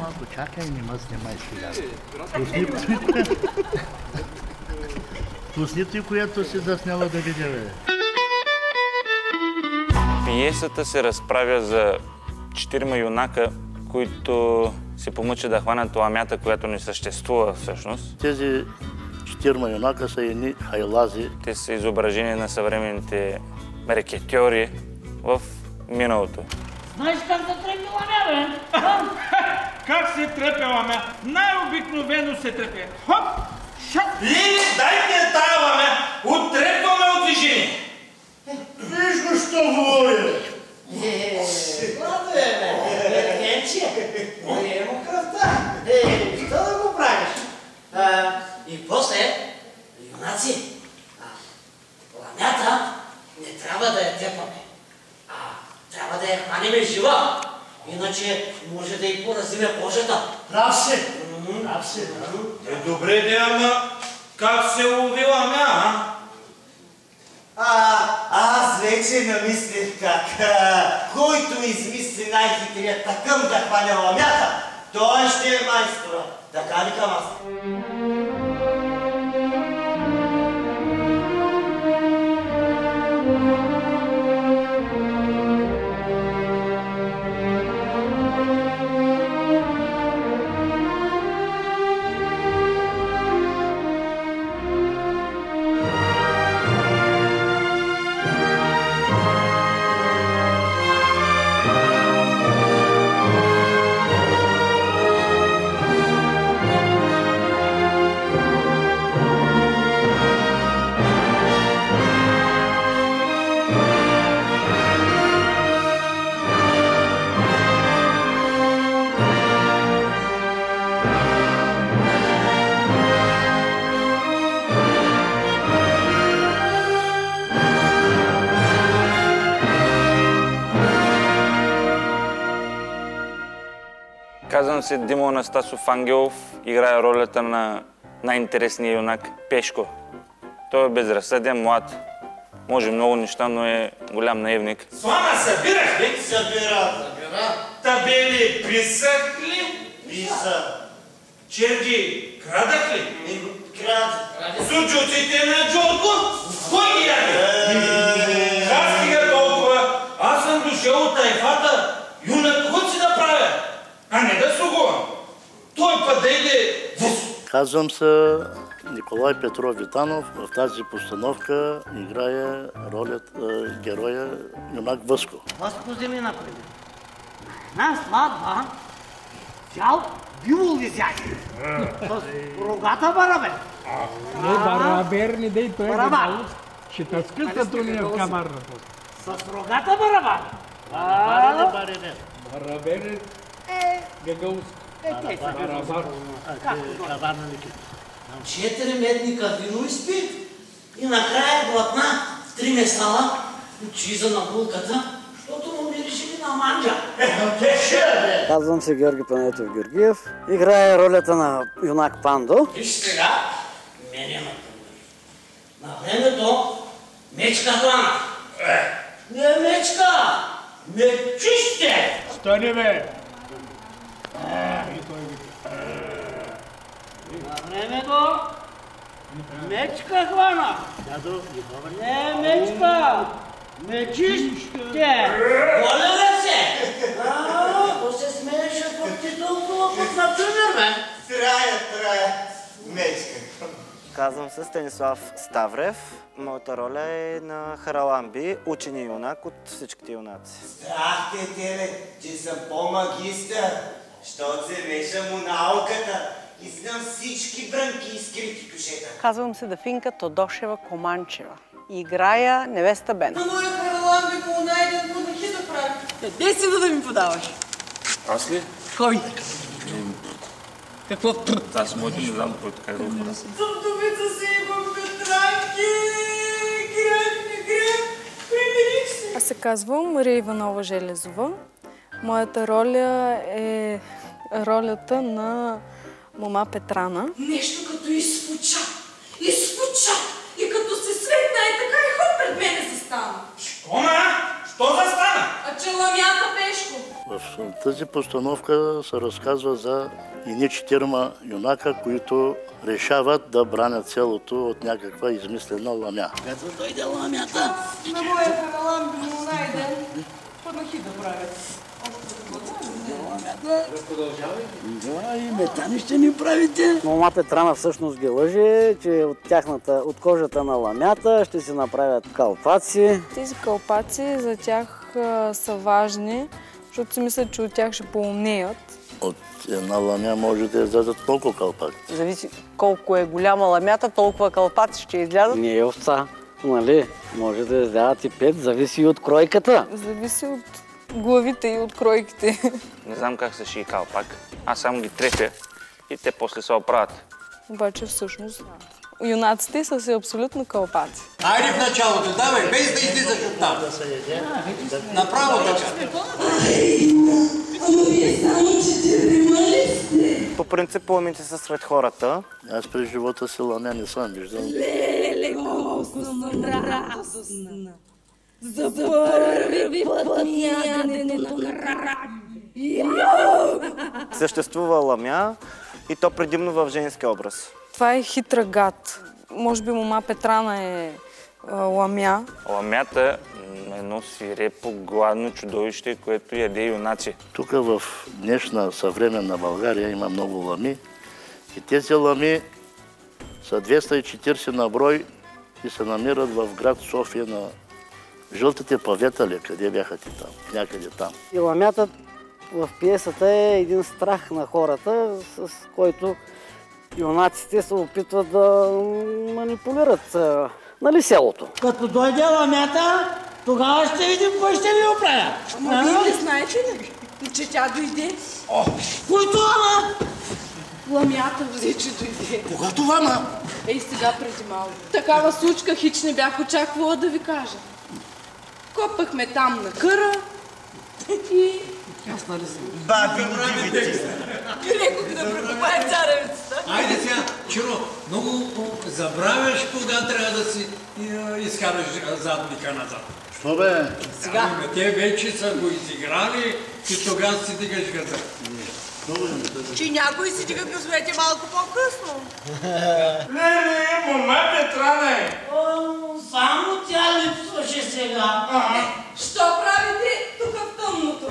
малко, чакай, не ме снимай сега. Пусни ти, която си засняла да видя, бе. Пиесата се разправя за 4 юнака, които се помъчат да хванат ламята, която не съществува всъщност. Тези 4 юнака са едни хайлази. Те са изображения на съвременните рекетьори в миналото. Знаеш как да трепи ламя, бе? Как се трепе ламя? Най-обикновено се трепе. Хоп! Шат! Лили, дайте тая ламя! Оттрепваме от движение! Виж го, що говоря! Ладно бе, Генче, не му кръвта. Що да го правиш? И после, юнаци, ламята не трябва да я тепаме. Трябва да я хванеме жива, иначе може да й поразиме кожата. Прав си! Прав си, Добре, де, ама как се лови ламя, а? Аз вече намислих как. Който измисли най-хитрият такъм да хване ламята, той ще е майстора. Така викам аз. Казвам се Димо Анастасов Ангелов, играя ролята на най-интересния юнак Пешко. Той е безразсъден, млад, може много неща, но е голям наивник. Слама, събираш ли? Събира. Табели присъх ли? Писа. Черги крадах ли? Крад. Сучуците на Джорко? Кой ги яде? Как стига толкова? Аз съм дошъл от тайфата. Юнак, какво си да правя? А не да слугувам. Той път да иде... Казвам се Николай Петров Витанов. В тази постановка играе ролята героя юнак Въско. Въско вземи напред. Една сватба цял бивол изяде. С рогата барабер. Не, барабер не дей, той е Барабар. ще тъскъсат уния в камарната. С рогата барабар. Барабер е гагълско. Барабар. Четири медника вино изпи и накрая глътна в 3 месала чиза на булката, защото му миришили на манджа. Казвам се Георги Панетов Георгиев. Играя ролята на юнак Пандо. Виж сега, мене например. На времето мечка хвана. Не мечка, мечище! Стани бе! На времето мечка хвана. Не мечка, мечище! Моля ли се? То се смееше под титулко, под например, бе. Трая. Мечка. Казвам се Станислав Ставрев. Моята роля е на Хараламби, учени юнак от всичките юнаци. Страх те, теле, че съм по-магистър, щото се меша му науката и знам всички брънки и скрити кушета. Казвам се Дафинка Тодошева Команчева. Играя невеста Бен. На моя Хараламби го найден подахи да прави. Къде си да ми подаваш? Аз ли? Кой? Какво? Аз моето не знам кой така е да го Зъбдовица си имам Петранки! Грях, примирих се! Аз се казвам Мария Иванова Железова. Моята роля е ролята на мома Петрана. Нещо като изпуча! И като се светна и така и хоп пред мене застана. Що застана? А че ламята Пешко. В тази постановка се разказва за едни 4 юнака, които решават да бранят селото от някаква измислена ламя. Като дойде ламята, На моя хараламби му найден, панахи да правят. да, и метани ще ни правите. Мома Петрана всъщност ги лъже, че от кожата на ламята ще се направят калпаци. Тези калпаци за тях са важни, защото си мислят, че от тях ще поумнеят. От една ламя може да излязат колко калпаци. Зависи колко е голяма ламята, толкова калпаци ще излязат. Не е овца, нали? Може да излязат и 5, зависи и от кройката. Зависи от главите и от кройките. Не знам как се шие калпак. Аз само ги трепя и те после се оправят. Обаче всъщност юнаците са си абсолютно калпаци. Айде в началото, давай, без да излизаш от там. Направо така. Ама вие само 4 ли сте? По принцип ламите са сред хората. Аз през живота си ламя не съм виждал. Леле, колко съм радостна. За първи път ми яденето на краби. Съществува ламя и то предимно в женски образ. Това е хитра гад. Може би мома Петрана е ламя. Ламята е едно свирепо, гладно чудовище, което яде юнаци. Тук в днешна съвременна България има много лами и тези лами са 240 на брой и се намират в град София на жълтите павета ли, къде бяха ти там, някъде там. И ламята в пиесата е един страх на хората, с който юнаците се опитват да манипулират, нали, селото. Като дойде ламята, тогава ще видим кой ще ви оправя. Ама вие не знаете ли, че тя дойде? Кой това, ама? Ламята взе, че дойде. Кога това, ма? Ей, сега преди малко. Такава случка хич не бях очаквала да ви кажа. Копахме там на къра и... Аз нали съм? Баби, дивите. Рекох да прекопаем царевицата. Айде сега, Чиро, много забравяш кога трябва да си изкараш задника назад. Що бе? Сега. Те вече са го изиграли и тогава си дигаш газа. Че някой си дига газовете малко по-късно. Леле, мома Петрана е. Само тя липсваше сега. Що правите тук в тъмното?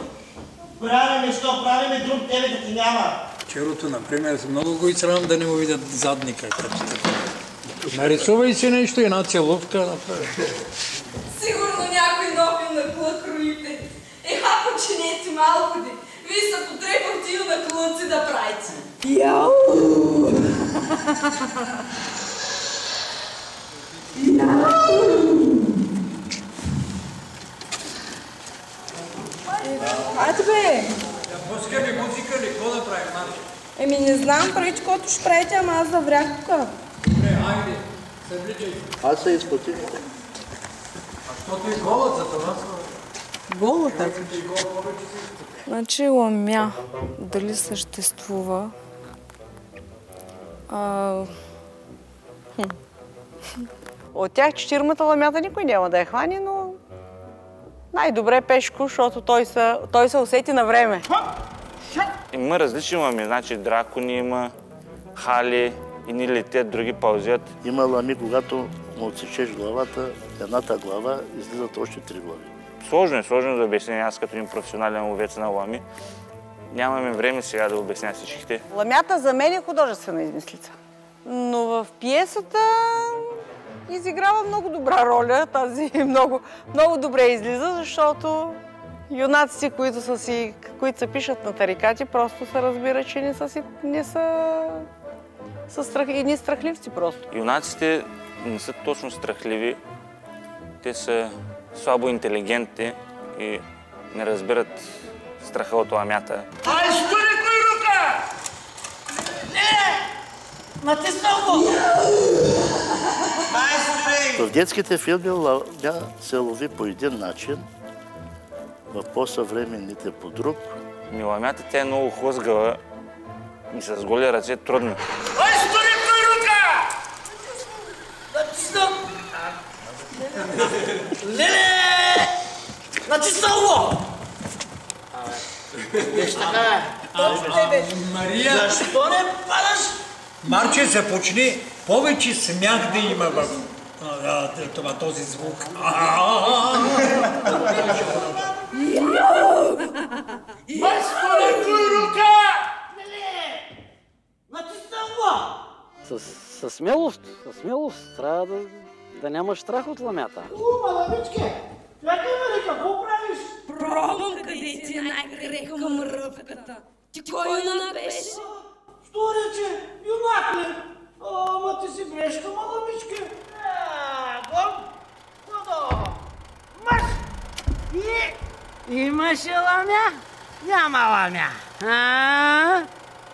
Правиме, що правиме, друг тебе да ти няма. Черото, например, много го изсрамам да не му видят задника. Нарисувай си нещо, една целувка направи. Сигурно някой нов им наклък кроите. Еха, починете малко де. Вие са потребахте и на клъци да правите. Яу! Айде бе! Музика ли, какво да правим, Марче? Еми не знам, преди каквото ще правите, ама аз заврях тук. Добре, айде, се вличай. Аз се изплатих. Защото и голът за това са... Голата? Значи ламя, дали съществува? От тях 4 ламята никой няма да я хвани, но най-добре Пешко, защото той се усети на време. Има различни лами, значи дракони има, хали, едни летят, други паузят. Има лами, когато му отсечеш главата, едната глава, излизат още 3 глави. Сложно да обясня, аз като един професионален ловец на лами. Нямаме време сега да обясня всичките. Ламята за мен е художествена измислица. Но в пиесата изиграва много добра роля. Тази много добре излиза, защото юнаците, които се пишат на тарикати, просто се разбира, че не са едни страхливци просто. Юнаците не са точно страхливи. Те са слабо интелигентни и не разбират страха от ламята. Ай, стори кой рука! Не! Натиснал го! В детските филми ламя се лови по един начин, в по-съвременните по друг. Ламята тя е много хлъзгава и с голи ръце е трудно. Ай, стори кой рука! Натиснал! Леле! Натиснал го! Виж така, Мария, защо не падаш? Марче, започни повече смях да има в този звук. Майсторе, чуй рука! Натиснам го! Със смелост, трябва да нямаш страх от ламята. Маламичке, чакай ме, какво правиш? Пробвам къде ти е най-крехка мръвката. Ти кой юнак беше? Що рече? Юнак ли? Ама ти си грешка, маламичке. Гол! Марш! Имаше ламя? Няма ламя.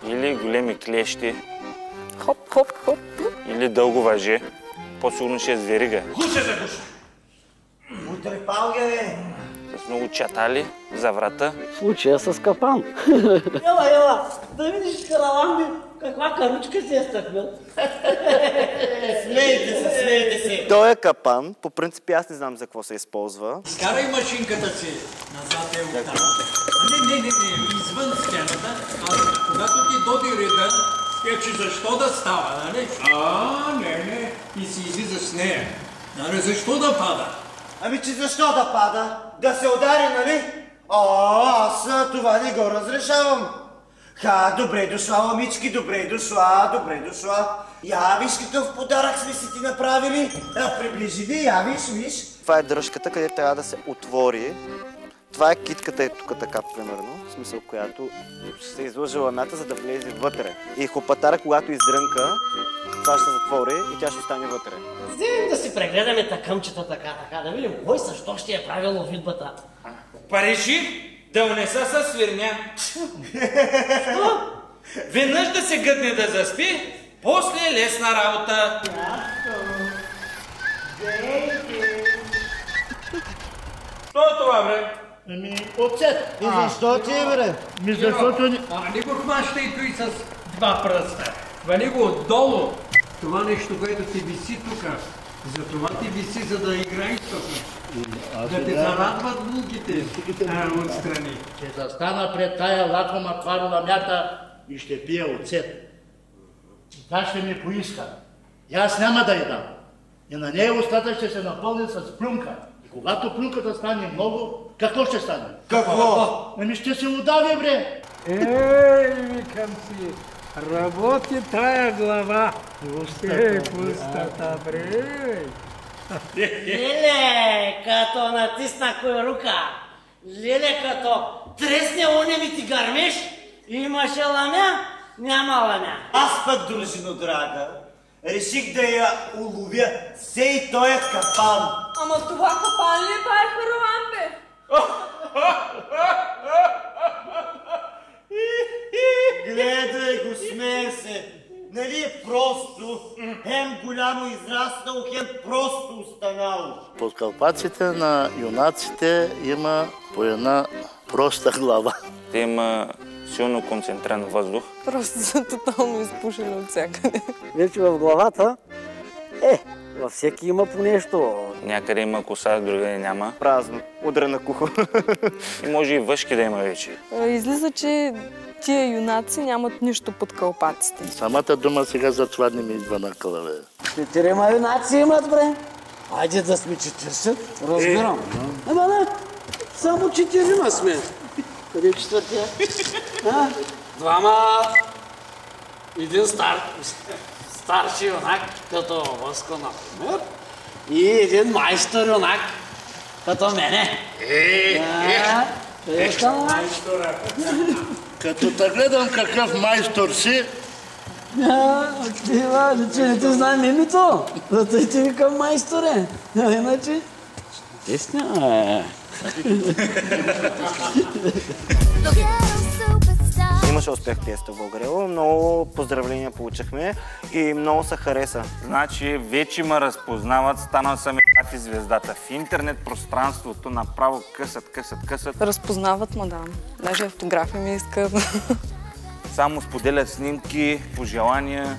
Или големи клещи, Хоп, хоп, хоп. или дълго въже. По-сигурно ще е с верига. Гуша за гуша. Утрепал ги, бе. С много чатали за врата. В случая с капан. Ела, да видиш Хараламби, каква каручка си е стъкнал. Смейте се. Той е капан. По принцип аз не знам за какво се използва. Скарай машинката си назад е оттам. Не, извън стената. Когато ти доди реда, че защо да става, нали? Не. И си излизаш с нея. Нали, защо да пада? Ами, че защо да пада? Да се удари, нали? Аз това не го разрешавам. Добре дошла, ламички, добре дошла. Я виж какъв подарък сме си ти направили. Приближи ви, я виж. Това е дръжката, където трябва да се отвори. Това е китката, тук така, примерно, в смисъл, която ще се излъжи ламята, за да влезе вътре. И хопатара, когато издрънка, това ще се затвори и тя ще остане вътре. Вземем да си прегледаме такъмчета така, да видим кой защо ще е правил видбата. Па реших да унеса със свирня. Що? Веднъж да се гъдне да заспи, после е лесна работа. Що е това, бре? Оцет. И защо ти е, бре? Защото... не го хващай той с два пръста. Хвали го отдолу. Това нещо, което ти виси тук. За това ти виси, за да играеш тук. Да те зарадват булките отстрани. Ще застана пред тая лакома твар ламята и ще пия оцет. И тя ще ми поиска. И аз няма да й дам. И на нея устата ще се напълни с плюнка. И когато плюнката стане много, какво ще стане? Какво? Ами ще се удави, бре. Викам си, работи тая глава. Пустата, бре. Леле, като натисна рука. Леле, като тресне онеми ти гърмеш, имаше ламя, няма ламя. Аз пък, дружино драга, реших да я уловя сей тоя капан. Ама това капан ли е, бай Хараламбе? Гледай го, смее се. Нали е просто, хем голямо израснало, хем просто останало. Под калпаците на юнаците има по една проста глава. Те има силно концентриран въздух. Просто са тотално изпушени от всякъде. Вече в главата, във всеки има по нещо. Някъде има коса, другаде няма. Празно, удрена кухо. И може и въшки да има вече. Излиза, че тия юнаци нямат нищо под калпаците. Самата дума сега за това не ми идва на кълъве. 4 юнаци имат, бре. Айде да сме 40, разбирам. Ама не, само 4 сме. Къде е четвъртия? Двама, един старши юнак, като Васко, например, и един майстор юнак, като мене. Майстора. Като те гледам какъв майстор си, че не те знаем името, зато и ти викам майсторе. Иначе, тесня. Имаше успех пиесата в България. Много поздравления получихме и много се хареса. Значи вече ме разпознават, станал съм и звездата. В интернет пространството направо късат. Разпознават, да. Даже автографи ми искат. само споделя снимки, пожелания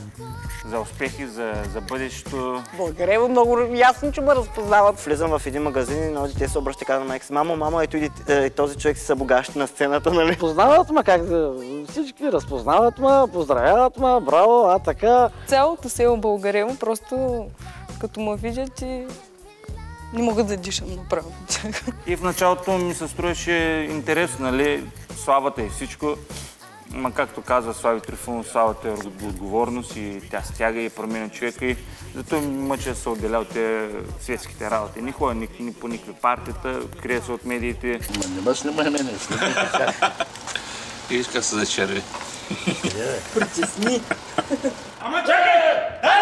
за успехи, за бъдещето. Българево много ясно, че ме разпознават. Влизам в един магазин и едно дете се обръща и казва на майка си: мамо, ето и този човек си събогащи на сцената, нали? Познават ме, как да... Всички разпознават ме, поздравяват ме, браво, така. Цялото село Българево просто като ме видят и не мога да дишам направо. И в началото ми се струваше интересно, нали, славата и всичко. Ма както казва Слави Трифонов, славата е отговорност и тя стяга и променя човека и зато ми мъча да се отделя от тези светските работи. Не ходя ни по никакви партията, крия се от медиите. Не ме снимай мене, Виж как се зачерви. Притесни. Ама чакай! Дай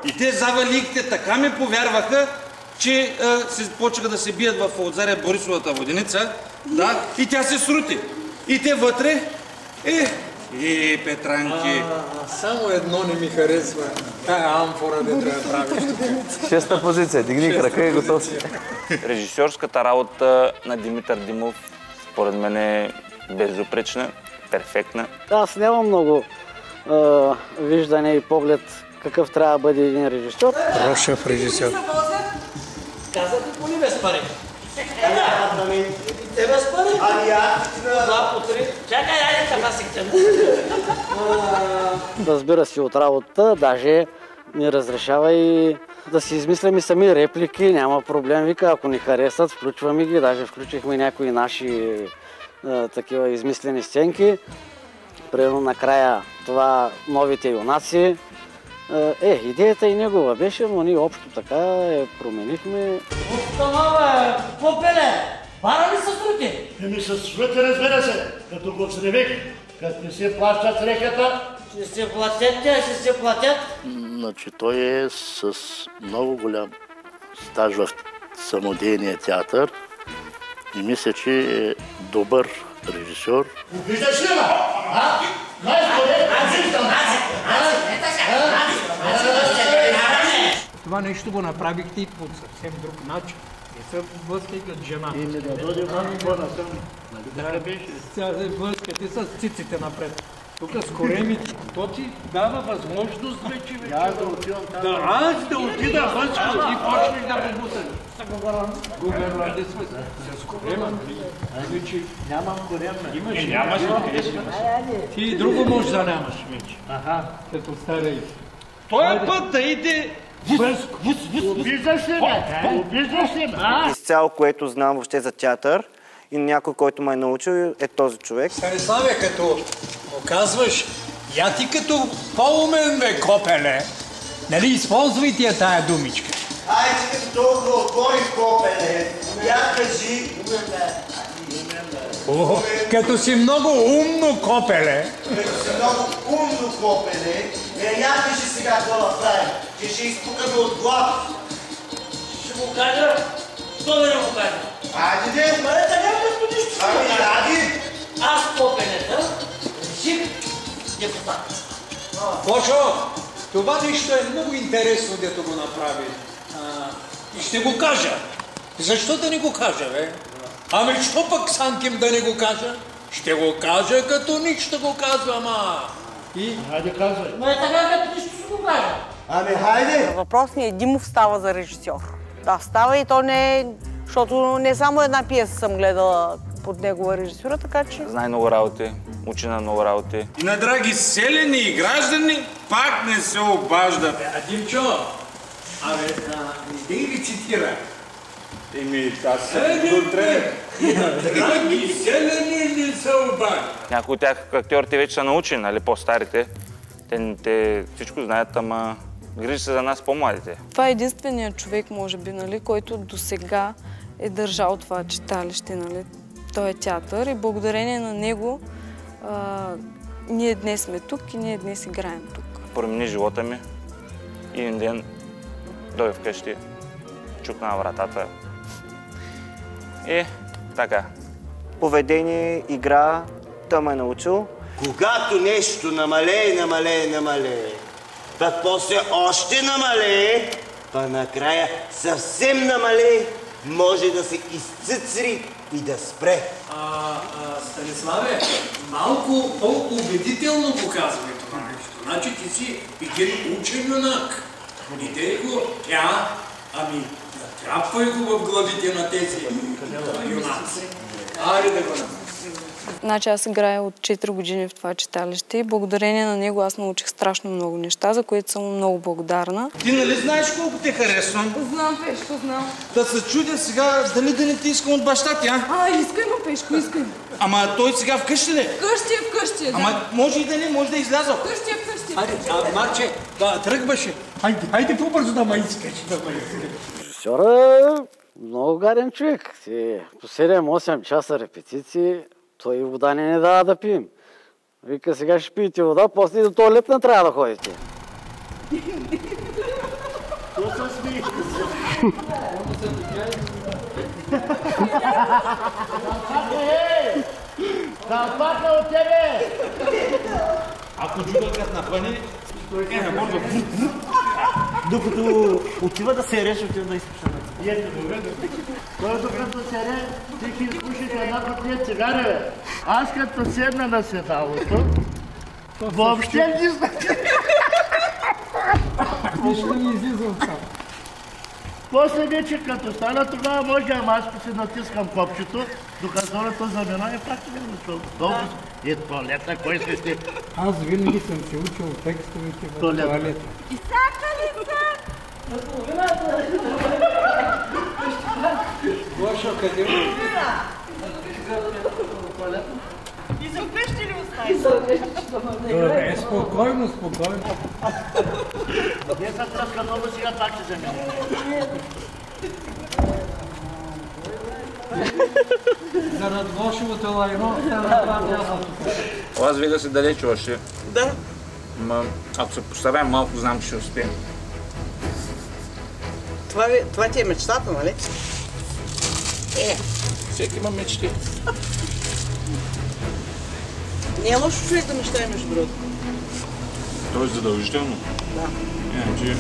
И те завалихте така ми повярваха, че се почнаха да се бият в Лозаря Борисовата воденица, да, и тя се срути. И те вътре, Петранки. Само едно не ми харесва. Тая амфора не трябва да правиш. Шеста позиция, дигни крака и готов си. Режисьорската работа на Димитър Димов според мен е безупречна, перфектна. Аз нямам много виждане и поглед какъв трябва да бъде един режисьор. Рошев режисьор. Казах по ли без пари? Те без пари? Два по три. Чакай, айде така си ктем. Разбира се от работа, даже ми разрешава и да си измисляме сами реплики, няма проблем. Вика, ако ни харесат, включваме ги. Даже включихме някои наши такива измислени сценки. Примерно накрая това новите юнаци. Идеята и негова беше, но ние общо така я променихме. Установа, попеле! Бара ли са срути? Ми се срути, разбира се, като го сревих, като не се плащат реката. Ще се платят, ще се платят. Значи той е с много голям стаж в самодейния театър и мисля, че е добър режисьор. Виждаш ли ма? Това нещо го направихте и по съвсем друг начин. Не се блъскайте жена. И ми да дойде малко по-насъм. Нали така беше? Сега се блъскате с циците напред. Тук с коремите. То ти дава възможност вече да отивам там. Аз да отида външко и почнеш да го буташ. Губернадец с корема. Значи нямам корем. Имаш. Нямаш. Ти и друго може да нямаш вече. Като старей. Той път да иде Обиждаш ли ме? Обиждаш ли ме? Изцяло, което знам въобще за театър и някой, който ме е научил, е този човек. Станиславе, като го казваш, я ти като по-умен бе, копеле. Нали, използвайте я тая думичка. Айде като толкова отбори, копеле, я кажи. Като си много умно, копеле. Като си много умно, копеле, я кажи сега какво да правим, че ще изпукаме от глад. Ще го кажа. Що да не го кажа? Айде де! Бъде така, като нищо. Айде! Аз копенета реших депутат. Бошо, това нещо е много интересно, дето го направи. И ще го кажа. Защо да не го кажа, бе? Ами що пък Санким да не го кажа? Ще го кажа, като нищо го казвам, Хайде казвай. Но е така, като нищо ще го кажа. Ами хайде! Въпросният Димов става за режисьор. Да, става и то не е... Защото не само една пиеса съм гледала под негова режисура, така че... Знае много работи, учи на много работи. И на драги селени и граждани пак не се обажда. Димчо, не ли цитира? Аз съм контрен. Драги селени не се обажда. Някои от тях актьорите вече са научени, нали, по-старите. Те всичко знаят, ама грижи се за нас по-младите. Това е единственият човек, може би, нали, който досега е държал това читалище, нали. Той е театър и благодарение на него ние днес сме тук и ние днес играем тук. Промени живота ми. И един ден дойде вкъщи, чукна на вратата. И така. Поведение, игра, той ме е научил. Когато нещо намалее, пък после още намалее, па накрая съвсем намалее, може да се изцъцри и да спре. Станиславе, малко по-убедително показвай това нещо. Значи ти си един учен юнак. Идей го тя, ами натрапвай го в главите на тези юнаци. Айде да го направим. Значи аз играя от 4 години в това читалище и благодарение на него аз научих страшно много неща, за които съм много благодарна. Ти нали знаеш колко те харесвам? Знам, Пешко, знам. Да се чудя сега дали да не ти искам от баща ти, а? Искай му, Пешко, искай. Ама той сега вкъщи ли? Вкъщи е, да. Ама може и да не, може да е излязъл. Вкъщи. Айде, Марче, тръгваше. Айде по-бързо да ме искаш. Режисьора много гаден човек. По 7-8 часа репетиции, той и вода не дава да пием. Вика, сега ще пиете вода, после и до туалет не трябва да ходите. Калпака от тебе! Ако джугълкът напъне, не може да... Докато отива да се реш, отива да изпуша. Той докато се ре, ти ще изпушиш една котия цигари, бе. Аз като седна на седалото, въобще не знам. Нищо не излиза от там. После вече като стана, тогава може, ама аз ще си натискам копчето, докато хората заминава и пак не защото долу е туалета, кой ще сте? Аз винаги съм се учил текстовете в туалета. Исака ли са? Гошо, къде му? И за вкъщи ли остави? Добре, спокойно. Не се тръска много, сега пак ще замина. Зарад Гошевото лайно, се направя тук. Аз Вега си далече още. Да. Ма, ако се поставям малко, знам, че ще успеем. Това ти е мечтата, нали? Всеки има мечти. Не е лошо човек да мечтае между другото. То е задължително. Да. Иначе